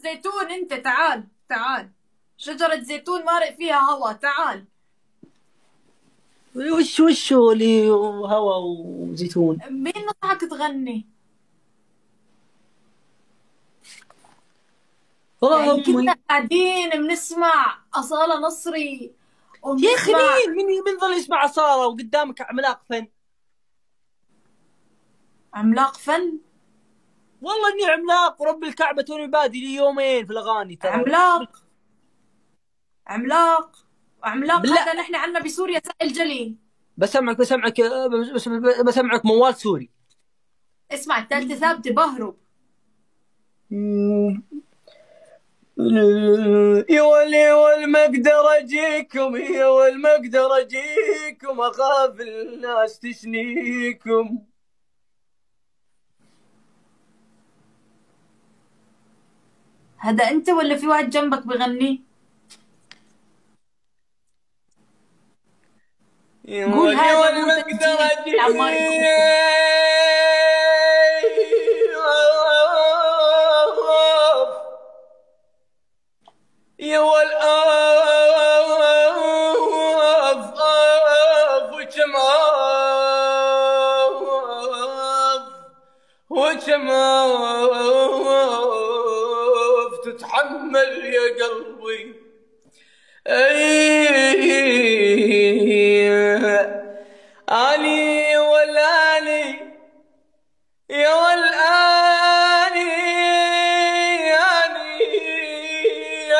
زيتون، انت تعال تعال. شجرة زيتون مارق فيها هوا، تعال. وش هو اللي هوا وزيتون؟ مين نصحك تغني؟ والله يعني كنا امي. قاعدين بنسمع أصالة نصري يا اخي وبنسمع مين ظل يسمع صارة وقدامك عملاق فن؟ عملاق فن. والله اني عملاق ورب الكعبة توني بادي لي يومين في الاغاني ترى. عملاق عملاق عملاق بالله هذا نحن عنا بسوريا سائل جلي. بسمعك بسمعك موال سوري. اسمع الثالثة ثابتة بهرب. يا ولي ما اقدر اجيكم، يا ما اقدر اجيكم، اخاف الناس تشنيكم. هذا انت ولا في واحد جنبك بغني؟ يا قول ولي هذا مو ما اقدر تسجيل عمار اجيكم. يكون. يا والآف آف وكم آف وكم آف تتحمل يا قلبي. أني والآني يا والآني أني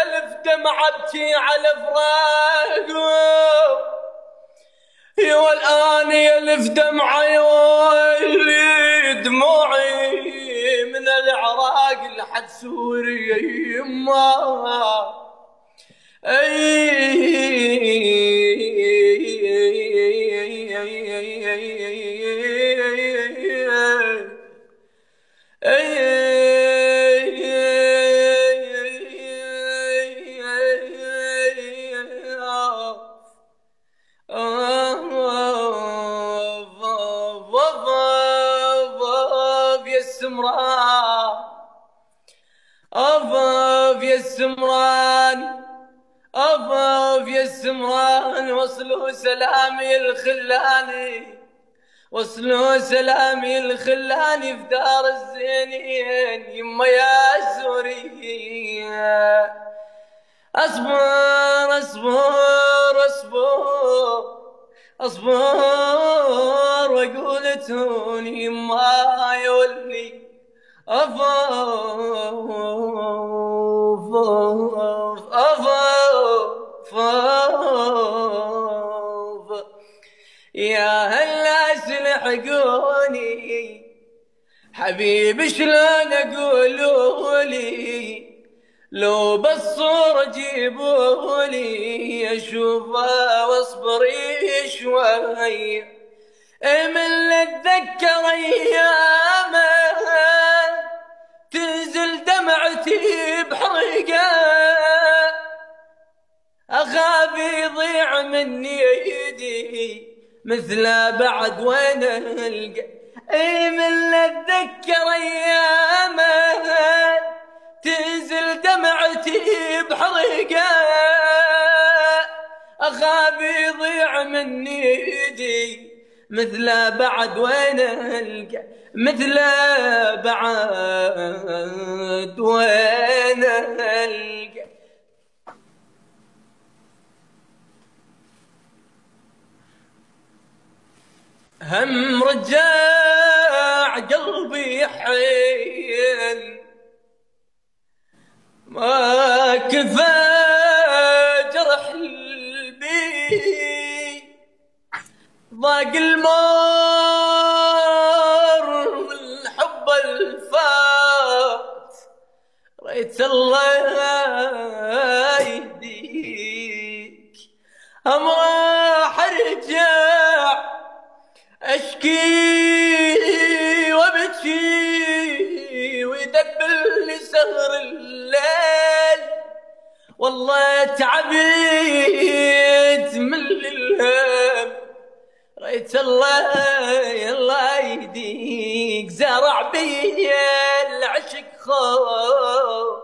ألف دمعة أبكي على فراقه. يا والآني ألف دمعة يا ويلي دموعي من العراق لحد سوريا يما. يا السمران، أفاف يا السمران، أفاف يا السمران، وصلوا سلامي الخلاني، وصلوا سلامي الخلاني في دار الزينين يما يا سوريا. أصبر أصبر أصبر أصبر وأقول توني يما يولي أفاف أفاف أفاف. يا هالناس لحقوني حبيبي شلون أقولولي، لو بالصورة جيبولي أشوفها واصبري شوي. من اتذكر ايامه تنزل دمعتي بحرقه، اخاف يضيع مني ايدي مثله بعد وين القى. من اتذكر ايامه تنزل دمعتي بحرقه، اخاف يضيع مني ايدي مثله بعد وين القى، مثله بعد وين القى. هم رجع قلبي حين ما كفى جرح البي، ضاق المار والحب الفات، ريت الله يهديك. هم راح ارجع اشكي وابكي ويدبل لي سهر الليل، والله تعبت من الهم. ريت الله يهديك زرع بي العشق خوف،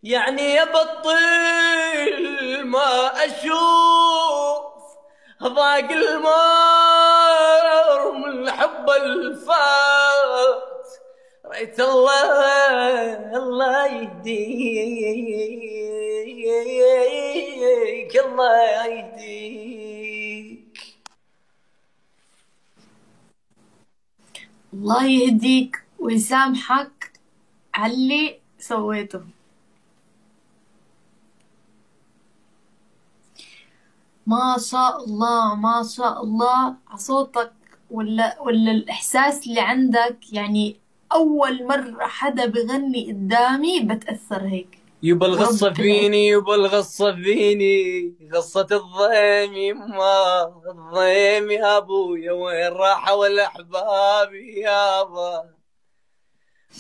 يعني يا بطل ما أشوف ضاق المار من الحب الفات. ريت الله يهديك، الله يهديك. الله يهديك ويسامحك على اللي سويته. ما شاء الله ما شاء الله على صوتك، ولا الإحساس اللي عندك. يعني أول مرة حدا بغني قدامي بتأثر هيك. يبا الغصة ورب العزة. فيني، يبا الغصة فيني، غصة الضيم يما الضيم يا ابويا، وين راحوا الاحباب يابا.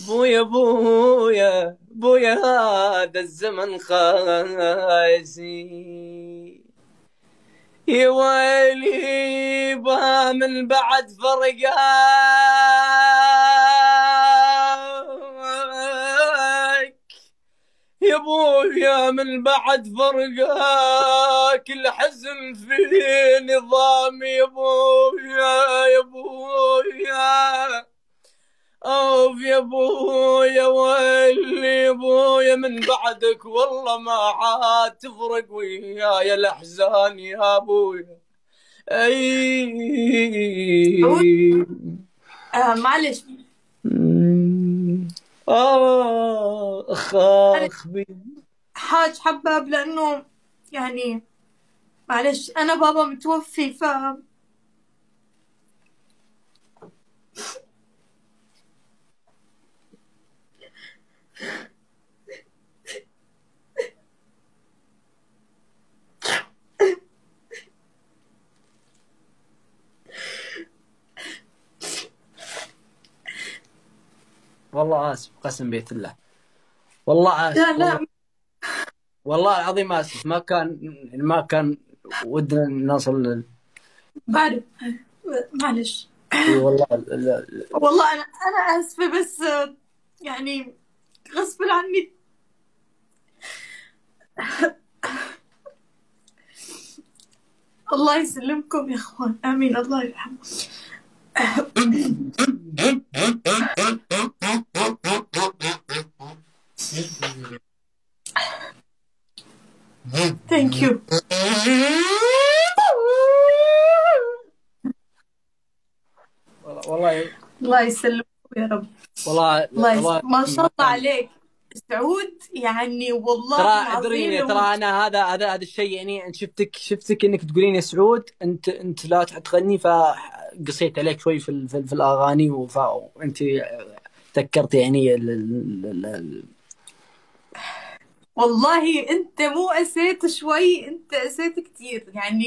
بويا بويا بويا هذا الزمن خايسي، يا ويلي با من بعد فرقاك. يا بويا من بعد فرقاك الحزن في نظامي. يا بويا يا بويا اوف يا بويا، ويلي يا بويا من بعدك والله ما عاد تفرق وياي الاحزان يا بويا. اي معلش. اخ اخ بي. حاج حباب، لأنه يعني معلش أنا بابا متوفي. والله اسف، قسم بيت الله، والله اسف. لا لا. والله العظيم اسف، ما كان ودنا نصل بعرف. معلش. اي والله والله أنا آسفة، بس يعني غصب عني. الله يسلمكم يا اخوان، امين. الله يرحمه. ثانك يو. والله الله يسلمكم يا رب. والله ما شاء الله عليك سعود، يعني والله ترى العظيم. ادريني، ترى انا هذا الشيء، يعني شفتك انك تقولين يا سعود انت لا تغني، فقصيت عليك شوي في الاغاني، وانت ذكرت يعني والله انت مو اسيت شوي، انت اسيت كثير يعني.